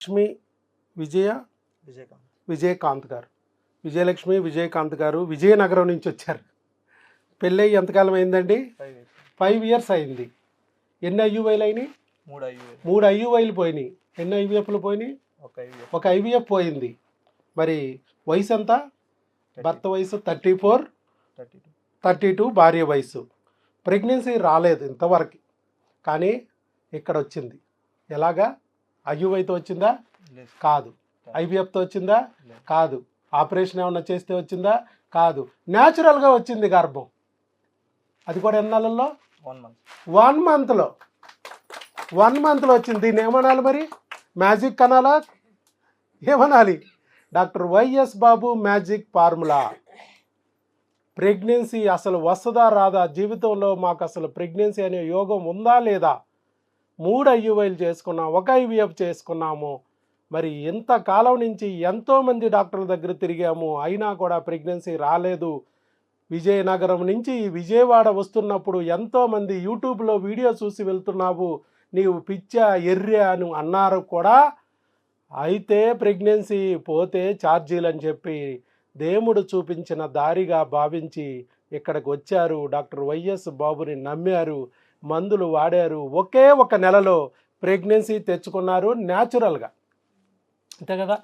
లక్ష్మి విజయకాంత్ విజయకాంత్ గారు, విజయలక్ష్మి విజయకాంత్ గారు విజయనగరం నుంచి వచ్చారు. పెళ్ళయి ఎంతకాలం అయిందండి? 5 years అయింది. ఎన్ని ఐయువైలు అయినాయి? 3 ఐయువైలు పోయినాయి. ఎన్ని ఐవీఎఫ్లు పోయినాయి? ఒక ఐవీఎఫ్ పోయింది. మరి వయసు ఎంత? భర్త వయసు 34, 32 భార్య వయసు. ప్రెగ్నెన్సీ రాలేదు ఇంతవరకు, కానీ ఇక్కడ వచ్చింది. ఎలాగా? ఐయువైతో వచ్చిందా? కాదు. ఐవీఎఫ్తో వచ్చిందా? కాదు. ఆపరేషన్ ఏమన్నా చేస్తే వచ్చిందా? కాదు. న్యాచురల్గా వచ్చింది గర్భం. అది కూడా ఎన్ని నెలల్లో? 1 monthలో. 1 monthలో వచ్చింది. దీన్ని ఏమనాలి మరి? మ్యాజిక్ అనాలా? ఏమనాలి? డాక్టర్ వైఎస్ బాబు మ్యాజిక్ ఫార్ములా. ప్రెగ్నెన్సీ అసలు వస్తుందా రాదా? జీవితంలో మాకు అసలు ప్రెగ్నెన్సీ అనే యోగం ఉందా లేదా? 3 ఐయువైలు చేసుకున్నాం, 1 ఐవీఎఫ్ చేసుకున్నాము. మరి ఇంతకాలం నుంచి ఎంతోమంది డాక్టర్ల దగ్గర తిరిగాము, అయినా కూడా ప్రెగ్నెన్సీ రాలేదు. విజయనగరం నుంచి విజయవాడ వస్తున్నప్పుడు ఎంతోమంది యూట్యూబ్లో వీడియో చూసి వెళ్తున్నావు, నీవు పిచ్చా ఎర్రా అని అన్నారు కూడా. అయితే ప్రెగ్నెన్సీ పోతే ఛార్జీలు అని చెప్పి దేవుడు చూపించిన దారిగా భావించి ఇక్కడికి వచ్చారు. డాక్టర్ వైఎస్ బాబుని నమ్మారు, మందులు వాడారు. ఒకే 1 నెలలో ప్రెగ్నెన్సీ తెచ్చుకున్నారు న్యాచురల్గా. అంతే కదా?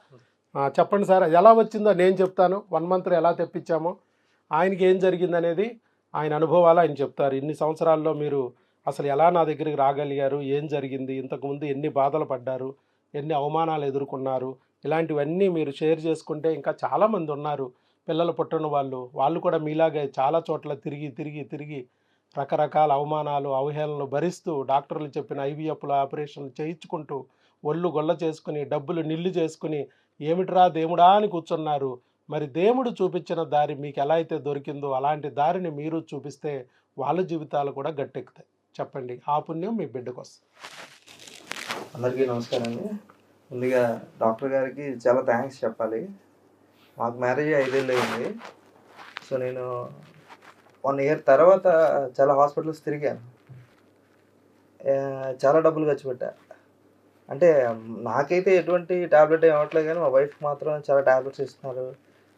చెప్పండి సార్, ఎలా వచ్చిందో నేను చెప్తాను. 1 monthలో ఎలా తెప్పించామో, ఆయనకి ఏం జరిగిందనేది ఆయన అనుభవాలు ఆయన చెప్తారు. ఇన్ని సంవత్సరాల్లో మీరు అసలు ఎలా నా దగ్గరికి రాగలిగారు, ఏం జరిగింది, ఇంతకుముందు ఎన్ని బాధలు పడ్డారు, ఎన్ని అవమానాలు ఎదుర్కొన్నారు, ఇలాంటివన్నీ మీరు షేర్ చేసుకుంటే ఇంకా చాలామంది ఉన్నారు పిల్లలు పుట్టిన వాళ్ళు కూడా మీలాగే చాలా చోట్ల తిరిగి రకరకాల అవమానాలు అవహేళనలు భరిస్తూ డాక్టర్లు చెప్పిన ఐవీఎఫ్లు ఆపరేషన్లు చేయించుకుంటూ ఒళ్ళు గొల్ల చేసుకుని డబ్బులు నిల్లు చేసుకుని ఏమిట్రా దేవుడా అని కూర్చున్నారు. మరి దేవుడు చూపించిన దారి మీకు ఎలా అయితే దొరికిందో అలాంటి దారిని మీరు చూపిస్తే వాళ్ళ జీవితాలు కూడా గట్టెక్కుతాయి. చెప్పండి, ఆ పుణ్యం మీ బిడ్డకు వస్తుంది. అందరికీ నమస్కారం అండి. ముందుగా డాక్టర్ గారికి చాలా థ్యాంక్స్ చెప్పాలి. మాకు మ్యారేజ్ 5 ఏళ్ళు అయింది. సో నేను 1 year తర్వాత చాలా హాస్పిటల్స్ తిరిగాను, చాలా డబ్బులు ఖర్చు పెట్టా. అంటే నాకైతే ఎటువంటి ట్యాబ్లెట్ ఇవ్వట్లేదు, కానీ మా వైఫ్ మాత్రం చాలా ట్యాబ్లెట్స్ ఇస్తున్నారు,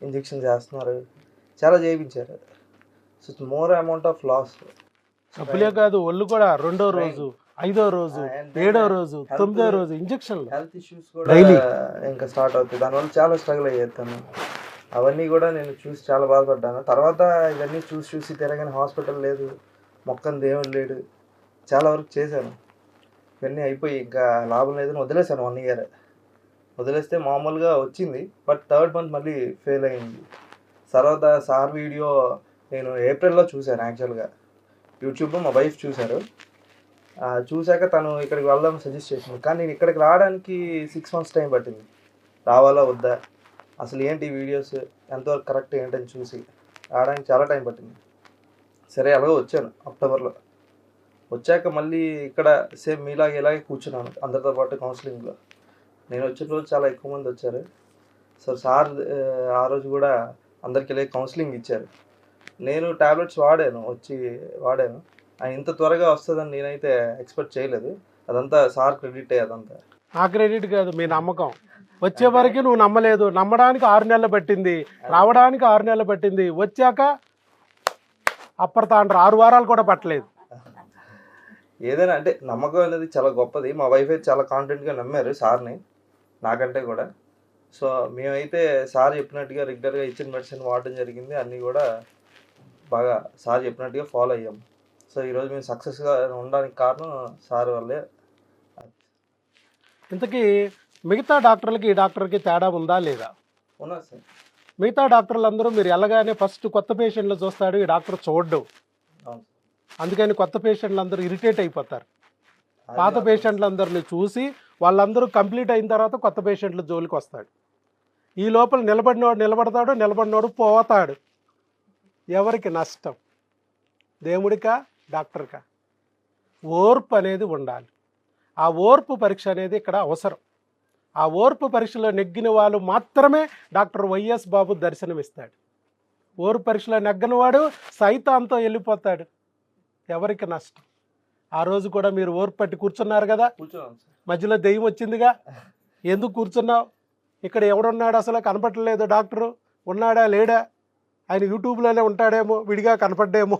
ఇంజెక్షన్ చేస్తున్నారు, చాలా చేయించారు. So more amount of loss. డబ్బులే కాదు, ఒళ్ళు కూడా 2వ రోజు, 5వ రోజు, 7వ రోజు, 9వ రోజు ఇంజక్షన్లు. హెల్త్ ఇష్యూస్ కూడా ఇంకా స్టార్ట్ అవుతాయి. దానివల్ల చాలా స్ట్రగుల్ అయ్యేస్తాను. అవన్నీ కూడా నేను చూసి చాలా బాధపడ్డాను. తర్వాత ఇవన్నీ చూసి తిరగని హాస్పిటల్ లేదు, మొక్కని దేవుడు లేడు, చాలా వరకు చేశాను. ఇవన్నీ అయిపోయి ఇంకా లాభం లేదని వదిలేశాను. 1 year వదిలేస్తే మామూలుగా వచ్చింది, బట్ 3rd month మళ్ళీ ఫెయిల్ అయింది. తర్వాత సార్ వీడియో నేను ఏప్రిల్లో చూశాను. యాక్చువల్గా యూట్యూబ్లో మా వైఫ్ చూశారు. చూశాక తను ఇక్కడికి వెళ్దాం సజెస్ట్ చేసింది, కానీ నేను ఇక్కడికి రావడానికి 6 months టైం పట్టింది. రావాలా వద్దా, అసలు ఏంటి వీడియోస్ ఎంతవరకు కరెక్ట్ ఏంటని చూసి రావడానికి చాలా టైం పట్టింది. సరే అలాగే వచ్చాను. అక్టోబర్లో వచ్చాక మళ్ళీ ఇక్కడ సేమ్ ఇలాగే కూర్చున్నాను అందరితో పాటు కౌన్సిలింగ్లో. నేను వచ్చిన రోజు చాలా ఎక్కువ మంది వచ్చారు. సో సార్ ఆ రోజు కూడా అందరికి వెళ్ళి కౌన్సిలింగ్ ఇచ్చారు. నేను ట్యాబ్లెట్స్ వాడాను. ఆయన ఇంత త్వరగా వస్తుందని నేనైతే ఎక్స్పెక్ట్ చేయలేదు. అదంతా సార్ క్రెడిట్. అదంతా ఆ క్రెడిట్ కాదు, మీ నమ్మకం. వచ్చే వరకు నువ్వు నమ్మలేదు. నమ్మడానికి 6 నెలలు పట్టింది, రావడానికి 6 నెలలు పట్టింది, వచ్చాక అప్పటితాండ్రు 6 వారాలు కూడా పట్టలేదు. ఏదైనా అంటే నమ్మకం అనేది చాలా గొప్పది. మా వైఫ్ అయితే చాలా కాన్ఫిడెంట్గా నమ్మారు సార్ని, నాకంటే కూడా. సో మేమైతే సార్ చెప్పినట్టుగా రెగ్యులర్గా ఇచ్చిన మెడిసిన్ వాడడం జరిగింది. అన్నీ కూడా బాగా సార్ చెప్పినట్టుగా ఫాలో అయ్యాం. సో ఈరోజు మేము సక్సెస్గా ఉండడానికి కారణం సార్ వల్లే. ఇంతకీ మిగతా డాక్టర్లకి ఈ డాక్టర్కి తేడా ఉందా లేదా? ఉన్నారు సార్. మిగతా డాక్టర్లు అందరూ మీరు వెళ్ళగానే ఫస్ట్ కొత్త పేషెంట్లు చూస్తాడు, ఈ డాక్టర్ చూడడం. అందుకని కొత్త పేషెంట్లు అందరూ ఇరిటేట్ అయిపోతారు. పాత పేషెంట్లందరినీ చూసి వాళ్ళందరూ కంప్లీట్ అయిన తర్వాత కొత్త పేషెంట్ల జోలికి వస్తాడు. ఈ లోపల నిలబడినోడు పోతాడు. ఎవరికి నష్టం? దేవుడికా డాక్టర్కా? ఓర్పు అనేది ఉండాలి. ఆ ఓర్పు పరీక్ష అనేది ఇక్కడ అవసరం. ఆ ఓర్పు పరీక్షలో నెగ్గిన వాళ్ళు మాత్రమే డాక్టర్ వైఎస్ బాబు దర్శనమిస్తాడు. ఓర్పు పరీక్షలో నెగ్గనివాడు సైతాంతో వెళ్ళిపోతాడు. ఎవరికి నష్టం? ఆ రోజు కూడా మీరు ఓర్పు పట్టి కూర్చున్నారు కదా, మధ్యలో దెయ్యం వచ్చిందిగా, ఎందుకు కూర్చున్నావు, ఇక్కడ ఎవడున్నాడు అసలు కనపడలేదు, డాక్టరు ఉన్నాడా లేడా, ఆయన యూట్యూబ్లోనే ఉంటాడేమో, విడిగా కనపడ్డేమో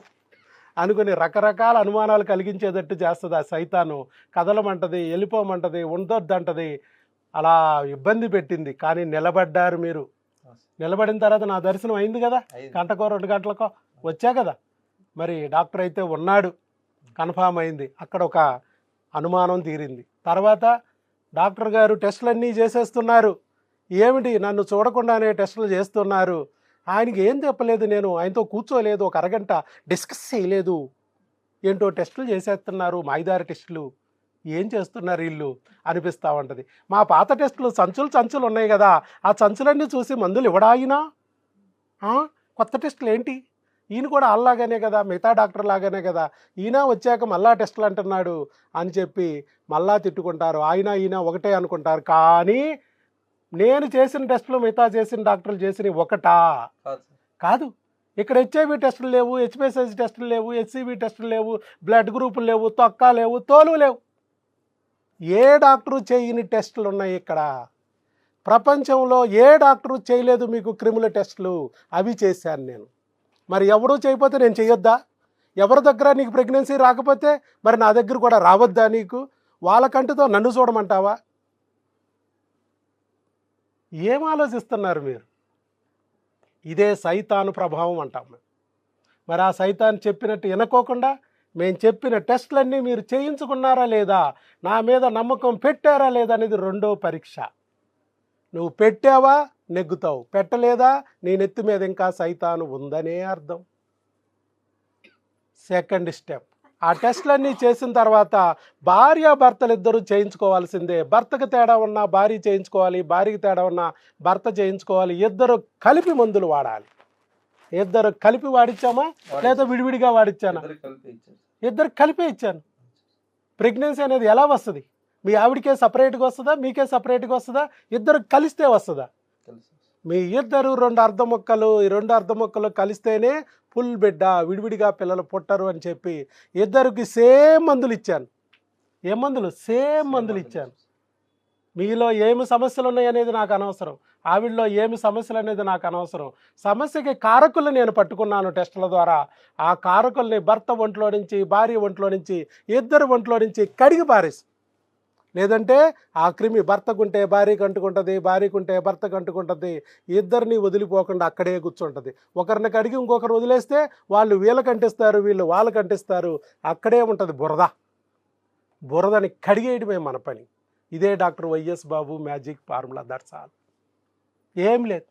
అనుకుని రకరకాల అనుమానాలు కలిగించేటట్టు చేస్తుంది ఆ సైతాను. కదలమంటది, వెళ్ళిపోమంటది, ఉండొద్దంటది, అలా ఇబ్బంది పెట్టింది. కానీ నిలబడ్డారు మీరు. నిలబడిన తర్వాత నా దర్శనం అయింది కదా, గంటకో 2 గంటలకో వచ్చా కదా. మరి డాక్టర్ అయితే ఉన్నాడు, కన్ఫామ్ అయింది. అక్కడ ఒక అనుమానం తీరింది. తర్వాత డాక్టర్ గారు టెస్టులన్నీ చేసేస్తున్నారు. ఏమిటి నన్ను చూడకుండానే టెస్టులు చేస్తున్నారు. ఆయనకి ఏం చెప్పలేదు, నేను ఆయనతో కూర్చోలేదు, ఒక అరగంట డిస్కస్ చేయలేదు. ఏంటో టెస్టులు చేసేస్తున్నారు, మాయిదారి టెస్టులు, ఏం చేస్తున్నారు వీళ్ళు అనిపిస్తూ ఉంటుంది. మా పాత టెస్టులు సంచులు ఉన్నాయి కదా, ఆ సంచులన్నీ చూసి మందులు ఇవ్వడాయినా, కొత్త టెస్టులు ఏంటి, ఈయన కూడా అలాగానే కదా, మిగతా డాక్టర్ లాగానే కదా, ఈయన వచ్చాక మళ్ళా టెస్టులు అంటున్నాడు అని చెప్పి మళ్ళా తిట్టుకుంటారు. ఈయన ఒకటే అనుకుంటారు. కానీ నేను చేసిన టెస్టులు మిగతా చేసిన డాక్టర్లు చేసినవి ఒకటా? కాదు. ఇక్కడ హెచ్ఐవి టెస్టులు లేవు, హెచ్పిఎస్ఎస్ టెస్టులు లేవు, హెచ్సివి టెస్టులు లేవు, బ్లడ్ గ్రూపులు లేవు, తొక్క లేవు, తోలు లేవు. ఏ డాక్టరు చేయని టెస్టులు ఉన్నాయి ఇక్కడ. ప్రపంచంలో ఏ డాక్టరు చేయలేదు మీకు క్రిముల టెస్టులు, అవి చేశాను నేను. మరి ఎవరూ చేయకపోతే నేను చేయొద్దా? ఎవరి దగ్గర నీకు ప్రెగ్నెన్సీ రాకపోతే మరి నా దగ్గర కూడా రావద్దా నీకు? వాళ్ళకంటితో నన్ను చూడమంటావా? ఏం ఆలోచిస్తున్నారు మీరు? ఇదే సైతాను ప్రభావం అంటాం మేము. మరి ఆ సైతాన్ చెప్పినట్టు వినుకోకుండా మేము చెప్పిన టెస్టులన్నీ మీరు చేయించుకున్నారా లేదా, నా మీద నమ్మకం పెట్టారా లేదా అనేది రెండో పరీక్ష. నువ్వు పెట్టావా నెగ్గుతావు, పెట్టలేదా నీ నెత్తి మీద ఇంకా సైతాను ఉందనే అర్థం. సెకండ్ స్టెప్, ఆ టెస్టులన్నీ చేసిన తర్వాత భార్యాభర్తలు ఇద్దరు చేయించుకోవాల్సిందే. భర్తకు తేడా ఉన్నా భార్య చేయించుకోవాలి, భార్యకి తేడా ఉన్నా భర్త చేయించుకోవాలి. ఇద్దరు కలిపి మందులు వాడాలి. ఇద్దరు కలిపి వాడిచ్చామా లేదా విడివిడిగా వాడిచ్చానా? ఇద్దరు కలిపే ఇచ్చాను. ప్రెగ్నెన్సీ అనేది ఎలా వస్తుంది? మీ ఆవిడకే సపరేట్గా వస్తుందా, మీకే సపరేట్గా వస్తుందా, ఇద్దరు కలిస్తే వస్తుందా? మీ ఇద్దరు 2 అర్ధ ముక్కలు, ఈ 2 అర్ధ ముక్కలు కలిస్తేనే ఫుల్ బిడ్డ, విడివిడిగా పిల్లలు పుట్టరు అని చెప్పి ఇద్దరికి సేమ్ మందులు ఇచ్చాను. ఏ మందులు? సేమ్ మందులు ఇచ్చాను. మీలో ఏమి సమస్యలు ఉన్నాయి అనేది నాకు అనవసరం, ఆవిడలో ఏమి సమస్యలు అనేది నాకు అనవసరం. సమస్యకి కారకులు నేను పట్టుకున్నాను టెస్టుల ద్వారా. ఆ కారకుల్ని భర్త ఒంట్లో నుంచి, భార్య ఒంట్లో నుంచి, ఇద్దరు ఒంట్లో నుంచి కడిగి పారేసి, లేదంటే ఆ క్రిమి భర్తకుంటే భార్యకు అంటుకుంటుంది, భార్యకుంటే భర్తకు అంటుకుంటుంది. ఇద్దరిని వదిలిపోకుండా అక్కడే కూర్చుంటుంది. ఒకరిని కడిగి ఇంకొకరు వదిలేస్తే వాళ్ళు వీళ్ళకి అంటిస్తారు, వీళ్ళు వాళ్ళకి అంటిస్తారు. అక్కడే ఉంటుంది బురద. బురదని కడిగేయడమే మన పని. ఇదే doctor YS Babu magic formula. That's all. ఏం లేదు.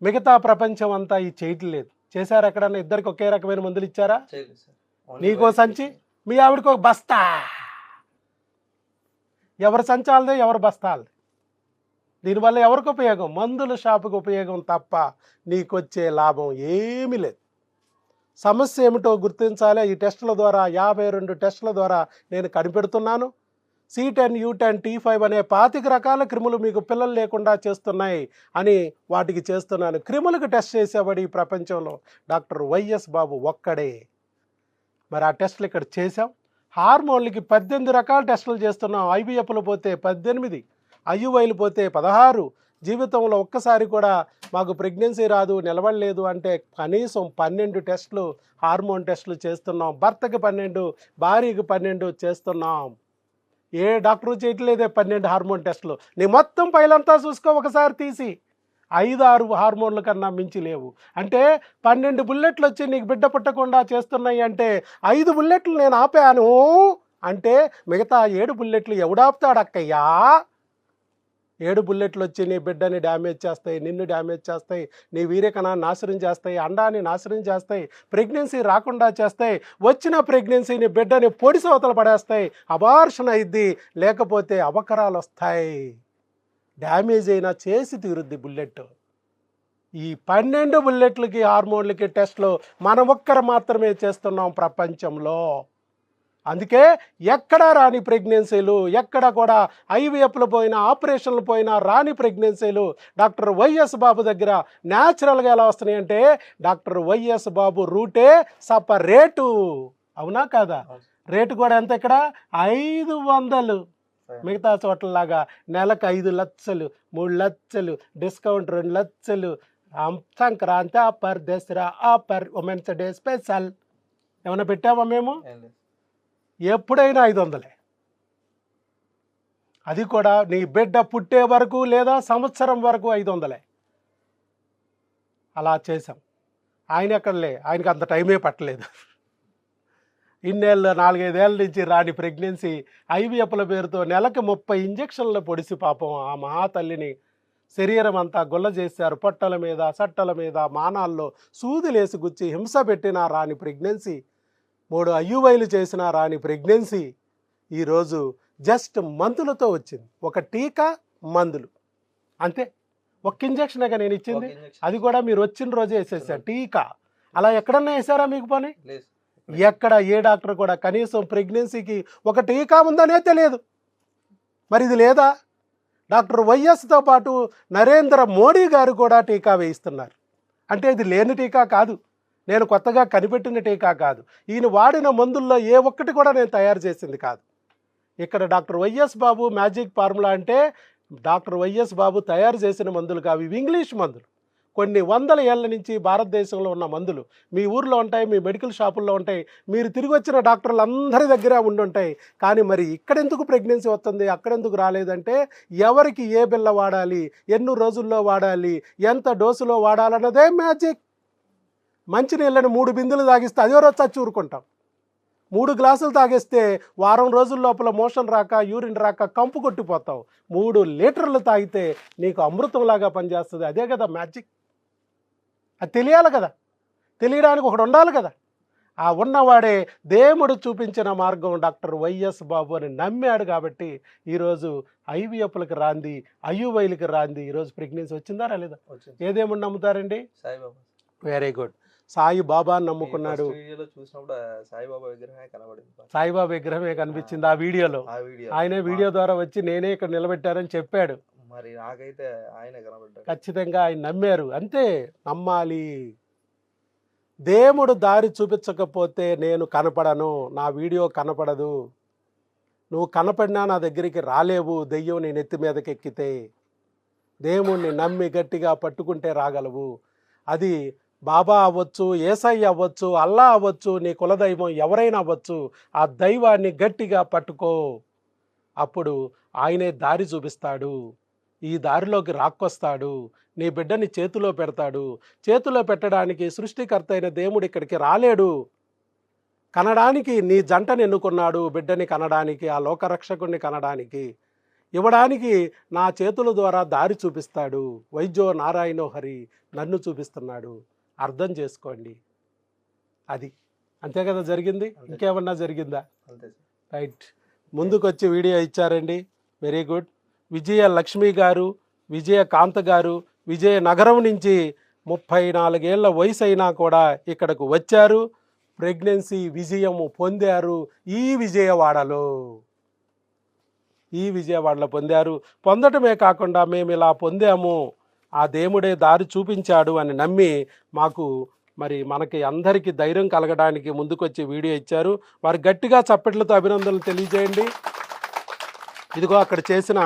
మిగతా ప్రపంచం అంతా ఈ చేయటం లేదు. చేశారు ఎక్కడన్నా? ఇద్దరికి ఒకే రకమైన మందులు ఇచ్చారా? నీకో సంచి, మీ ఆవిడకో బస్తా. ఎవరు సంచాలదే, ఎవరు బస్తాలదే. దీనివల్ల ఎవరికి ఉపయోగం? మందుల షాపుకి ఉపయోగం తప్ప నీకొచ్చే లాభం ఏమీ లేదు. సమస్య ఏమిటో గుర్తించాలి. ఈ టెస్టుల ద్వారా 52 టెస్టుల ద్వారా నేను కనిపెడుతున్నాను. C10, U10, T5 అనే 25 రకాల క్రిములు మీకు పిల్లలు లేకుండా చేస్తున్నాయి అని వాటికి చేస్తున్నాను. క్రిములకు టెస్ట్ చేసేవాడు ఈ ప్రపంచంలో డాక్టర్ వైఎస్ బాబు ఒక్కడే. మరి ఆ టెస్టులు ఇక్కడ చేసాం. హార్మోన్లకి 18 రకాల టెస్టులు చేస్తున్నాం. IVFలు పోతే 18, IUIలు పోతే 16. జీవితంలో ఒక్కసారి కూడా మాకు ప్రెగ్నెన్సీ రాదు, నిలబడలేదు అంటే కనీసం 12 టెస్టులు, హార్మోన్ టెస్టులు చేస్తున్నాం. భర్తకి 12, భార్యకి 12 చేస్తున్నాం. ఏ డాక్టరు చేయట్లేదే 12 హార్మోన్ టెస్టులు. నీ మొత్తం పైలంతా చూసుకో ఒకసారి తీసి. 5-6 హార్మోన్ల కన్నా మించి లేవు. అంటే 12 బుల్లెట్లు వచ్చి నీకు బిడ్డ పుట్టకుండా చేస్తున్నాయి అంటే 5 బుల్లెట్లు నేను ఆపాను అంటే మిగతా 7 బుల్లెట్లు ఎవడాపుతాడు అక్కయ్యా? 7 బుల్లెట్లు వచ్చి నీ బిడ్డని డ్యామేజ్ చేస్తాయి, నిన్ను డ్యామేజ్ చేస్తాయి, నీ వీర్యకణాన్ని నాశనం చేస్తాయి, అండాన్ని నాశనం చేస్తాయి, ప్రెగ్నెన్సీ రాకుండా చేస్తాయి. వచ్చిన ప్రెగ్నెన్సీని బిడ్డని పొడిసి అవతల పడేస్తాయి. అబార్షన్ అయింది, లేకపోతే అవకరాలు వస్తాయి. డ్యామేజ్ అయినా చేసి తీరుద్ది బుల్లెట్. ఈ 12 బుల్లెట్లకి హార్మోన్లకి టెస్ట్లు మనం ఒక్కరు మాత్రమే చేస్తున్నాం ప్రపంచంలో. అందుకే ఎక్కడ రాని ప్రెగ్నెన్సీలు, ఎక్కడ కూడా IVFలు పోయినా, ఆపరేషన్లు పోయినా రాని ప్రెగ్నెన్సీలు డాక్టర్ వైఎస్ బాబు దగ్గర న్యాచురల్గా ఎలా వస్తున్నాయి అంటే డాక్టర్ వైఎస్ బాబు రూటే సపరేటు. అవునా కాదా? రేటు కూడా ఎంత? ఇక్కడ 500. మిగతా చోట్లలాగా నెలకు 5 లక్షలు 3 లక్షలు డిస్కౌంట్ 2 లక్షలు Sankranti offer Dasara offer women's day special ఏమైనా పెట్టామా మేము? ఏం లేదు. ఎప్పుడైనా 500. అది కూడా నీ బిడ్డ పుట్టే వరకు లేదా సంవత్సరం వరకు 500. అలా చేసాం. ఆయన ఎక్కడలే, ఆయనకి అంత టైమే పట్టలేదు. ఇన్నేళ్ళు 4-5 ఏళ్ళ నుంచి రాని ప్రెగ్నెన్సీ ఐవీఎఫ్ల పేరుతో నెలకి 30 ఇంజక్షన్లు పొడిసి పాపం ఆ మహాతల్లిని శరీరం అంతా గుల్ల చేశారు. పొట్టల మీద సట్టల మీద మానాల్లో సూదులేసి గుచ్చి హింస పెట్టినా రాని ప్రెగ్నెన్సీ, 3 ఐయువైలు చేసినా రాని ప్రెగ్నెన్సీ ఈరోజు జస్ట్ మందులతో వచ్చింది. ఒక టీకా, మందులు అంతే. ఒక్క ఇంజక్షన్గా నేను ఇచ్చింది, అది కూడా మీరు వచ్చిన రోజే వేసేసారు టీకా. అలా ఎక్కడన్నా వేసారా మీకు పని? లేదు. ఎక్కడ ఏ డాక్టర్ కూడా కనీసం ప్రెగ్నెన్సీకి ఒక టీకా ఉందనే తెలియదు. మరి ఇది లేదా? డాక్టర్ వైఎస్తో పాటు నరేంద్ర మోడీ గారు కూడా టీకా వేయిస్తున్నారు. అంటే ఇది లేని టీకా కాదు, నేను కొత్తగా కనిపెట్టిన టీకా కాదు, ఈయన వాడిన మందుల్లో ఏ ఒక్కటి కూడా నేను తయారు చేసింది కాదు. ఇక్కడ డాక్టర్ వైఎస్ బాబు మ్యాజిక్ ఫార్ములా అంటే డాక్టర్ వైఎస్ బాబు తయారు చేసిన మందులు కావు, ఇవి ఇంగ్లీష్ మందులు. కొన్ని వందల ఏళ్ల నుంచి భారతదేశంలో ఉన్న మందులు మీ ఊర్లో ఉంటాయి, మీ మెడికల్ షాపుల్లో ఉంటాయి, మీరు తిరిగి వచ్చిన డాక్టర్లు అందరి దగ్గర ఉండుంటాయి. కానీ మరి ఇక్కడెందుకు ప్రెగ్నెన్సీ వస్తుంది, అక్కడెందుకు రాలేదంటే ఎవరికి ఏ బిల్ల వాడాలి, ఎన్ని రోజుల్లో వాడాలి, ఎంత డోసులో వాడాలన్నదే మ్యాజిక్. మంచినీళ్ళని 3 బిందులు తాగిస్తే అదే రోజు చచ్చి ఊరుకుంటాం. 3 గ్లాసులు తాగేస్తే వారం రోజుల లోపల మోషన్ రాక యూరిన్ రాక కంపు కొట్టిపోతావు. 3 లీటర్లు తాగితే నీకు అమృతంలాగా పనిచేస్తుంది. అదే కదా మ్యాజిక్. అది తెలియాలి కదా, తెలియడానికి ఒకడు ఉండాలి కదా. ఆ ఉన్నవాడే దేవుడు చూపించిన మార్గం డాక్టర్ వైఎస్ బాబు అని నమ్మాడు కాబట్టి ఈరోజు ఐవీఎఫ్లకు రాంది, ఐయువైలకి రాంది ఈరోజు ప్రెగ్నెన్సీ వచ్చిందా రాలేదా? ఏదేమని నమ్ముతారండి? సాయిబాబా. Very good. సాయి బాబాని నమ్ముకున్నాడు. చూసినప్పుడు సాయిబాబా విగ్రహమే కనబడింది. సాయిబాబా విగ్రహమే కనిపించింది ఆ వీడియోలో. ఆయనే వీడియో ద్వారా వచ్చి నేనే ఇక్కడ నిలబెట్టారని చెప్పాడు. మరి నాకైతే ఆయనే కనబడ్డాడు. ఖచ్చితంగా ఆయన నమ్మారు. అంతే, నమ్మాలి. దేవుడు దారి చూపించకపోతే నేను కనపడను, నా వీడియో కనపడదు. నువ్వు కనపడినా నా దగ్గరికి రాలేవు. దెయ్యం నీ నెత్తి మీదకి ఎక్కితే దేవుణ్ణి నమ్మి గట్టిగా పట్టుకుంటే రాగలవు. అది బాబా అవ్వచ్చు, ఏసయ్య అవ్వచ్చు, అల్లా అవ్వచ్చు, నీ కులదైవం ఎవరైనా అవ్వచ్చు. ఆ దైవాన్ని గట్టిగా పట్టుకో, అప్పుడు ఆయనే దారి చూపిస్తాడు. ఈ దారిలోకి రాక్కొస్తాడు, నీ బిడ్డని చేతిలో పెడతాడు. చేతిలో పెట్టడానికి సృష్టికర్త అయిన దేవుడు ఇక్కడికి రాలేడు. కనడానికి నీ జంటని ఎన్నుకున్నాడు, బిడ్డని కనడానికి, ఆ లోకరక్షకుడిని కనడానికి. ఇవ్వడానికి నా చేతుల ద్వారా దారి చూపిస్తాడు. వైద్యో నారాయణో హరి, నన్ను చూపిస్తున్నాడు. అర్థం చేసుకోండి. అది అంతే కదా జరిగింది. ఇంకేమన్నా జరిగిందా? రైట్. ముందుకొచ్చి వీడియో ఇచ్చారండి, వెరీ గుడ్. విజయ లక్ష్మి గారు, విజయకాంత్ గారు విజయనగరం నుంచి 34 ఏళ్ల వయసు అయినా కూడా ఇక్కడకు వచ్చారు. ప్రెగ్నెన్సీ విజయము పొందారు ఈ విజయవాడలో. పొందారు. పొందటమే కాకుండా మేము ఇలా పొందాము, ఆ దేవుడే దారి చూపించాడు అని నమ్మి మనకి అందరికీ ధైర్యం కలగడానికి ముందుకొచ్చి వీడియో ఇచ్చారు. వారు గట్టిగా చప్పట్లతో అభినందనలు తెలియజేయండి. ఇదిగో అక్కడ చేసిన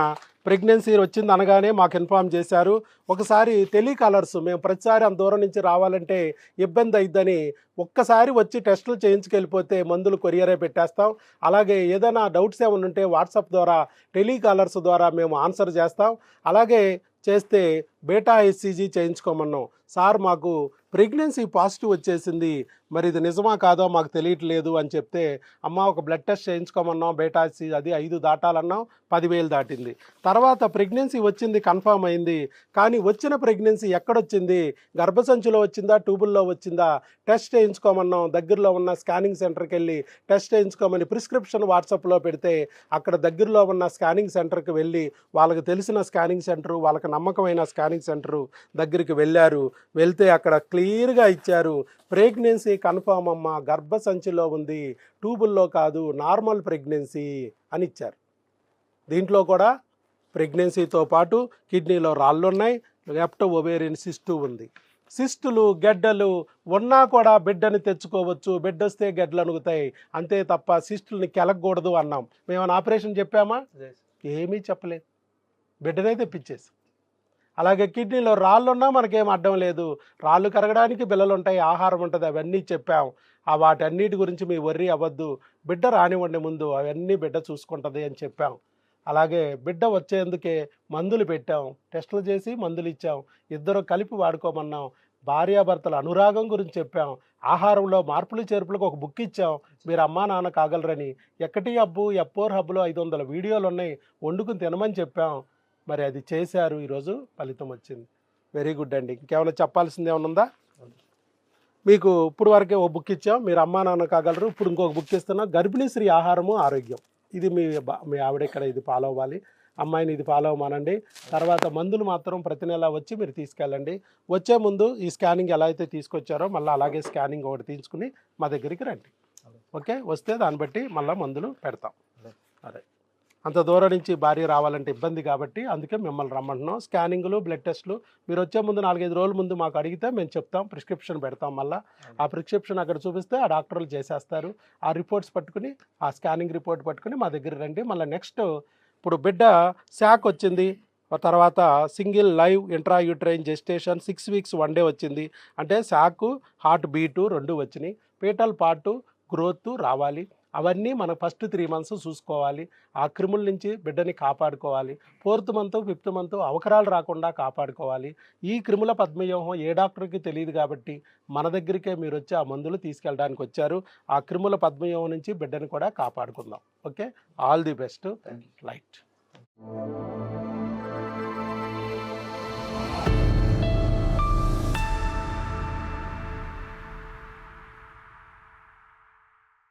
ప్రెగ్నెన్సీ వచ్చింది అనగానే మాకు ఇన్ఫామ్ చేశారు. ఒకసారి టెలికాలర్స్, మేము ప్రతిసారి అంత దూరం నుంచి రావాలంటే ఇబ్బంది అయిద్దని ఒక్కసారి వచ్చి టెస్టులు చేయించుకెళ్ళిపోతే మందులు కొరియరే పెట్టేస్తాం. అలాగే ఏదైనా డౌట్స్ ఏమైనా ఉంటే వాట్సాప్ ద్వారా, టెలికాలర్స్ ద్వారా మేము ఆన్సర్ చేస్తాం. అలాగే చేస్తే బీటా హెచ్సిజీ చేయించుకోమన్నాం. సార్ మాకు ప్రెగ్నెన్సీ పాజిటివ్ వచ్చేసింది, మరి ఇది నిజమా కాదో మాకు తెలియట్లేదు అని చెప్తే, అమ్మ ఒక బ్లడ్ టెస్ట్ చేయించుకోమన్నాం, బీటా హెచ్సిజీ అది 5 దాటాలన్నాం, 10,000 దాటింది. తర్వాత ప్రెగ్నెన్సీ వచ్చింది, కన్ఫామ్ అయింది. కానీ వచ్చిన ప్రెగ్నెన్సీ ఎక్కడొచ్చింది, గర్భసంచిలో వచ్చిందా, ట్యూబుల్లో వచ్చిందా, టెస్ట్ చేయించుకోమన్నాం. దగ్గరలో ఉన్న స్కానింగ్ సెంటర్కి వెళ్ళి టెస్ట్ చేయించుకోమని ప్రిస్క్రిప్షన్ వాట్సాప్లో పెడితే, అక్కడ దగ్గరలో ఉన్న స్కానింగ్ సెంటర్కి వెళ్ళి వాళ్ళకి తెలిసిన స్కానింగ్ సెంటరు, వాళ్ళకి నమ్మకమైన స్కానింగ్ సెంటరు దగ్గరికి వెళ్ళారు. వెళ్తే అక్కడ క్లియర్గా ఇచ్చారు, ప్రెగ్నెన్సీ కన్ఫామ్ అమ్మ, గర్భసంచిలో ఉంది, ట్యూబుల్లో కాదు, నార్మల్ ప్రెగ్నెన్సీ అని ఇచ్చారు. దీంట్లో కూడా ప్రెగ్నెన్సీతో పాటు కిడ్నీలో రాళ్ళున్నాయి, లెఫ్ట్ ఓవేరియన్ సిస్టు ఉంది. సిస్టులు, గెడ్డలు ఉన్నా కూడా బిడ్డని తెచ్చుకోవచ్చు, బిడ్డ వస్తే గెడ్డలు అణుగుతాయి, అంతే తప్ప సిస్టుల్ని కెలకూడదు అన్నాం. మేము ఆపరేషన్ చెప్పామా? ఏమీ చెప్పలేదు, బిడ్డనే తెప్పించేసి. అలాగే కిడ్నీలో రాళ్ళు ఉన్నా మనకేం అడ్డం లేదు, రాళ్ళు కరగడానికి బిళ్ళలు ఉంటాయి, ఆహారం ఉంటుంది, అవన్నీ చెప్పాం. వాటన్నిటి గురించి మీ వర్రీ అవ్వద్దు, బిడ్డ రానివ్వండి ముందు, అవన్నీ బిడ్డ చూసుకుంటుంది అని చెప్పాం. అలాగే బిడ్డ వచ్చేందుకే మందులు పెట్టాం, టెస్టులు చేసి మందులు ఇచ్చాం, ఇద్దరు కలిపి వాడుకోమన్నాం. భార్యాభర్తల అనురాగం గురించి చెప్పాం, ఆహారంలో మార్పులు చేర్పులకు ఒక బుక్ ఇచ్చాం, మీరు అమ్మా నాన్న కాగలరని. ఎక్కటి హబ్బు ఎప్పోర్ హబ్బులో 500 వీడియోలు ఉన్నాయి, వండుకుని తినమని చెప్పాం. మరి అది చేశారు, ఈరోజు ఫలితం వచ్చింది. వెరీ గుడ్ అండి. ఇంకేమైనా చెప్పాల్సింది ఏమైనా ఉందా? మీకు ఇప్పుడు వరకే ఓ బుక్ ఇచ్చాం, మీరు అమ్మా నాన్న కాగలరు. ఇప్పుడు ఇంకొక బుక్ ఇస్తున్నాం, గర్భిణీ స్త్రీ ఆహారము ఆరోగ్యం. ఇది మీ ఆవిడ ఇక్కడ ఇది ఫాలో అవ్వాలి, అమ్మాయిని ఇది ఫాలో అవ్వమానండి. తర్వాత మందులు మాత్రం ప్రతి నెల వచ్చి మీరు తీసుకెళ్ళండి. వచ్చే ముందు ఈ స్కానింగ్ ఎలా అయితే తీసుకొచ్చారో మళ్ళీ అలాగే స్కానింగ్ ఒకటి తీసుకుని మా దగ్గరికి రండి. ఓకే, వస్తే దాన్ని బట్టి మళ్ళీ మందులు పెడతాం. అదే అంత దూరం నుంచి భార్య రావాలంటే ఇబ్బంది కాబట్టి అందుకే మిమ్మల్ని రమ్మంటున్నాం. స్కానింగ్లు, బ్లడ్ టెస్టులు మీరు వచ్చే ముందు 4-5 రోజుల ముందు మాకు అడిగితే మేము చెప్తాం, ప్రిస్క్రిప్షన్ పెడతాం. మళ్ళీ ఆ ప్రిస్క్రిప్షన్ అక్కడ చూపిస్తే ఆ డాక్టర్లు చేసేస్తారు. ఆ రిపోర్ట్స్ పట్టుకుని, ఆ స్కానింగ్ రిపోర్ట్ పట్టుకుని మా దగ్గర రండి. మళ్ళీ నెక్స్ట్ ఇప్పుడు బిడ్డ శాక్ వచ్చింది, తర్వాత single live intrauterine gestation 6 weeks 1 day వచ్చింది. అంటే శాకు, హార్ట్ బీటు 2 వచ్చినాయి. పీటల్ పార్టు గ్రోత్ రావాలి. అవన్నీ మనం ఫస్ట్ 3 months చూసుకోవాలి. ఆ క్రిముల నుంచి బిడ్డని కాపాడుకోవాలి. 4th month 5th month అవకరాలు రాకుండా కాపాడుకోవాలి. ఈ క్రిముల పద్మవ్యూహం ఏ డాక్టర్కి తెలియదు కాబట్టి మన దగ్గరికే మీరు వచ్చి ఆ మందులు తీసుకెళ్ళడానికి వచ్చారు. ఆ క్రిముల పద్మవ్యూహం నుంచి బిడ్డని కూడా కాపాడుకుందాం. Okay, all the best. Light.